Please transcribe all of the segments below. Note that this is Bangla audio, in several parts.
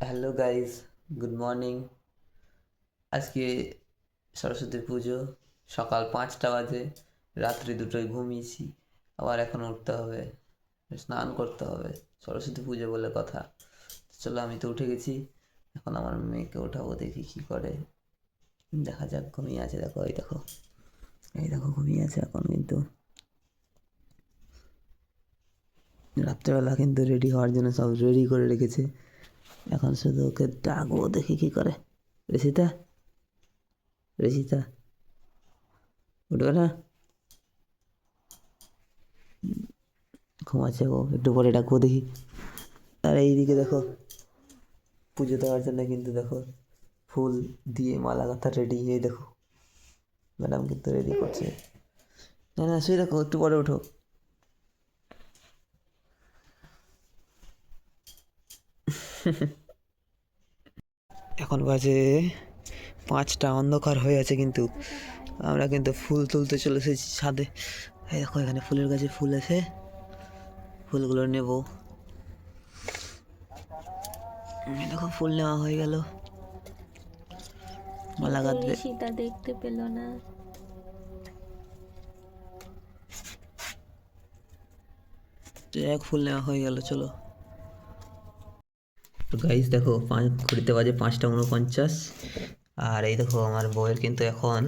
Hello guys, good morning. আজকে সরস্বতী পুজো। সকাল 5টা বাজে, রাত্রি 2টোয় ঘুমিয়েছি। আবার এখন উঠতে হবে, স্নান করতে হবে। সরস্বতী পুজো বলে কথা। চলো, আমি তো উঠে গেছি। এখন আমার মেয়েকে ওঠাবো, দেখি কি করে। দেখা যাক। ঘুমিয়ে আছে, দেখো, এই দেখো, এই দেখো, ঘুমিয়ে আছে এখন। কিন্তু রাত্রেবেলা কিন্তু রেডি হওয়ার জন্য সব রেডি করে রেখেছে। এখন শুধু ওকে ডাকবো, দেখি কি করে। ঋষিতা, ঋষিতা, উঠবে না? ঘুমাচ্ছে ও, একটু পরে ডাকবো দেখি। আর এইদিকে দেখো, পুজো দেওয়ার জন্য কিন্তু দেখো ফুল দিয়ে মালা গাঁথা রেডি। এই দেখো, ম্যাডাম কিন্তু রেডি করছে। না না, শুয়ে দেখো, একটু পরে ওঠো। এখন বাজে 5টা, অন্ধকার হয়ে আছে কিন্তু আমরা কিন্তু ফুল তুলতে চলে এসেছি ছাদে। এই দেখো, এখানে ফুলের গাছে ফুল আছে, ফুলগুলো নেব। এই দেখো, ফুল নেওয়া হয়ে গেল, মালা কিন্তু গাঁথবে। ঋষিতা দেখতে পেল না। এক ফুল নেওয়া হয়ে গেল, চলো। তো গাইস দেখো, ঘড়িতে বাজে 5টা 49। আর এই দেখো, আমার বউয়ের কিন্তু এখন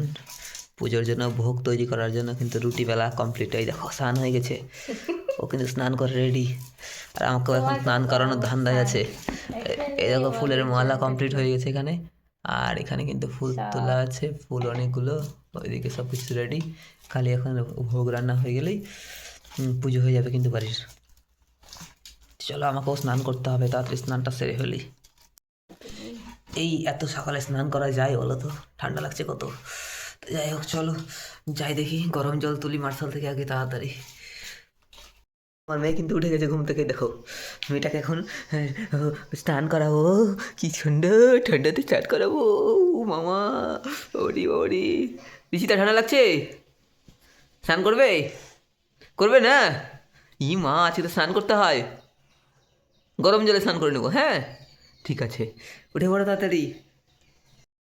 পুজোর জন্য ভোগ তৈরি করার জন্য কিন্তু রুটি বেলা কমপ্লিট। এই দেখো, স্নান হয়ে গেছে, ও কিন্তু স্নান করে রেডি। আর আমাকেও এখন স্নান করানোর ধান্দায় আছে। এই দেখো, ফুলের মালা কমপ্লিট হয়ে গেছে এখানে। আর এখানে কিন্তু ফুল তোলা আছে, ফুল অনেকগুলো। ওইদিকে সব কিছু রেডি, খালি এখন ভোগ রান্না হয়ে গেলেই পুজো হয়ে যাবে কিন্তু বাড়ির। চলো, আমাকেও স্নান করতে হবে, তাড়াতাড়ি স্নানটা সেরে ফেলি। এই এত সকালে স্নান করা যায় বলো তো? ঠান্ডা লাগছে কত। তো যাই হোক, চলো যাই, দেখি গরম জল তুলি মার্শাল থেকে আগে তাড়াতাড়ি। আমার মেয়ে কিন্তু উঠে গেছে ঘুম থেকে, দেখো। মেয়েটাকে এখন স্নান করাবো। কি সুন্দর ঠান্ডাতে স্নান করাবো। ও মামা, ওরি ওরি। ঋষিতা, ঠান্ডা লাগছে? স্নান করবে? করবে না? ই মা, আজকে তো স্নান করতে হয়। গরম জলে স্নান করে নেবো, হ্যাঁ ঠিক আছে। উঠে পড়ো তাড়াতাড়ি।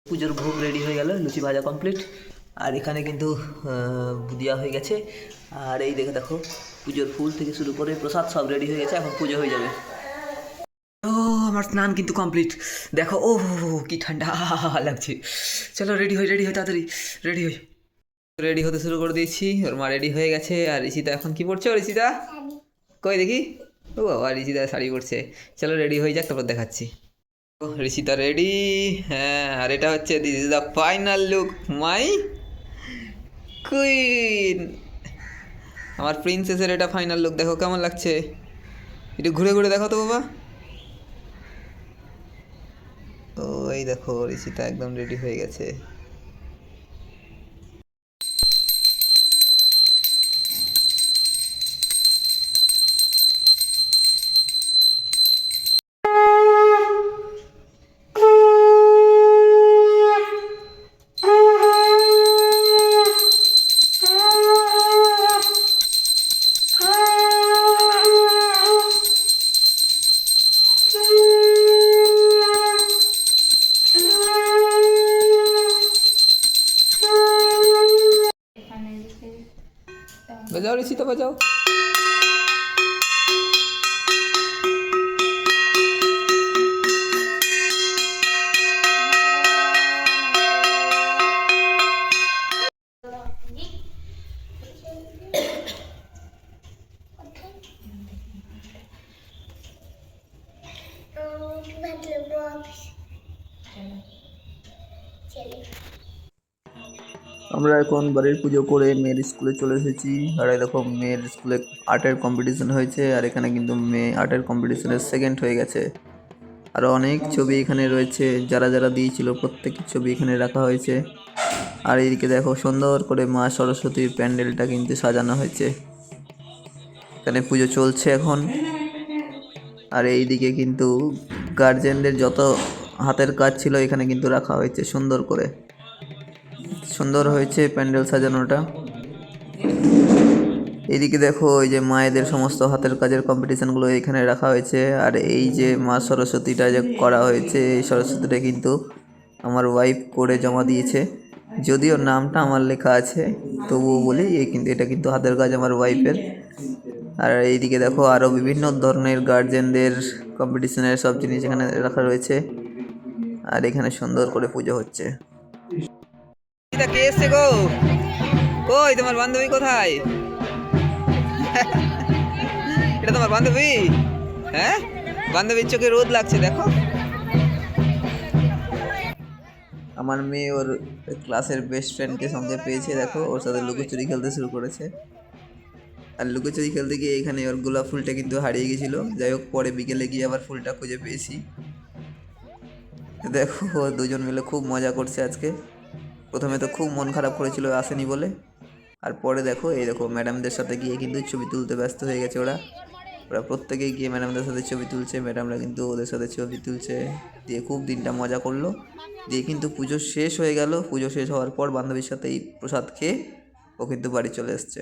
পুজোর ভোগ রেডি হয়ে গেল, লুচি ভাজা কমপ্লিট। আর এখানে কিন্তু দেওয়া হয়ে গেছে। আর এই দেখে দেখো, পুজোর ফুল থেকে শুরু করে প্রসাদ সব রেডি হয়ে গেছে, এখন পুজো হয়ে যাবে। ও, আমার স্নান কিন্তু কমপ্লিট। দেখো, ও কি ঠান্ডা লাগছে। চলো রেডি হই, রেডি হই তাড়াতাড়ি, রেডি হই। রেডি হতে শুরু করে দিয়েছি, ওর মা রেডি হয়ে গেছে। আর ঋষিতা এখন কি পড়ছে? ঋষিতা কই দেখি। ও বাবা, ঋষিতা শাড়ি পরছে। চলো রেডি হয়ে যাক, তারপর দেখাচ্ছি। ঋষিতা রেডি। হ্যাঁ, আর এটা হচ্ছে this is the final look, my queen. আমার প্রিন্সেসের এটা ফাইনাল লুক, দেখো কেমন লাগছে। একটু ঘুরে ঘুরে দেখো তো বাবা। ও, এই দেখো, ঋষিতা একদম রেডি হয়ে গেছে। বাজাও ঋষিতা, বাজাও। আমরা এখন বাড়ির পুজো করে মেয়ের স্কুলে চলে এসেছি। আর এই দেখো, মেয়ের স্কুলে আর্টের কম্পিটিশন হয়েছে, আর এখানে কিন্তু মেয়ে আর্টের কম্পিটিশনে সেকেন্ড হয়ে গেছে। আরও অনেক ছবি এখানে রয়েছে, যারা যারা দিয়েছিল প্রত্যেকের ছবি এখানে রাখা হয়েছে। আর এইদিকে দেখো, সুন্দর করে মা সরস্বতীর প্যান্ডেলটা কিন্তু সাজানো হয়েছে। এখানে পুজো চলছে এখন। আর এইদিকে কিন্তু গার্জেনদের যত হাতের কাজ ছিল এখানে কিন্তু রাখা হয়েছে সুন্দর করে। সুন্দর হয়েছে প্যান্ডেল সাজানোটা। এইদিকে দেখো ওই যে মায়েদের সমস্ত হাতের কাজের কম্পিটিশানগুলো এখানে রাখা হয়েছে। আর এই যে মা সরস্বতীটা যে করা হয়েছে, এই সরস্বতীটা কিন্তু আমার ওয়াইফ করে জমা দিয়েছে। যদিও নামটা আমার লেখা আছে, তবুও বলি এটা কিন্তু হাতের কাজ আমার ওয়াইফের। আর এইদিকে দেখো আরও বিভিন্ন ধরনের গার্জেনদের কম্পিটিশনের সব জিনিস এখানে রাখা রয়েছে। আর এখানে সুন্দর করে পুজো হচ্ছে। কে এসছে গো? কই তোমার বান্ধবী কোথায়? এটা তোমার বান্ধবী? হ্যাঁ, বান্ধবীর চোখে রোদ লাগছে দেখো। আমার মেয়ে ওর ক্লাসের বেস্ট ফ্রেন্ডকে সঙ্গে পেয়েছে, দেখো ওর সাথে লুকোচুরি খেলতে শুরু করেছে। আর লুকোচুরি খেলতে গিয়ে এখানে ওর গোলাপ ফুলটা কিন্তু হারিয়ে গেছিলো। যাই হোক, পরে বিকেলে গিয়ে আবার ফুলটা খুঁজে পেয়েছি। দেখো দুজন মিলে খুব মজা করছে আজকে। প্রথমে তো খুব মন খারাপ করেছিল আসেনি বলে, আর পরে দেখো এই দেখো ম্যাডামদের সাথে গিয়ে কিন্তু ছবি তুলতে ব্যস্ত হয়ে গেছে ওরা। প্রত্যেকেই গিয়ে ম্যাডামদের সাথে ছবি তুলছে, ম্যাডামরা কিন্তু ওদের সাথে ছবি তুলছে। দিয়ে খুব দিনটা মজা করলো। দিয়ে কিন্তু পুজো শেষ হয়ে গেল। পুজো শেষ হওয়ার পর বান্ধবীর সাথে এই প্রসাদ খেয়ে ও কিন্তু বাড়ি চলে এসছে।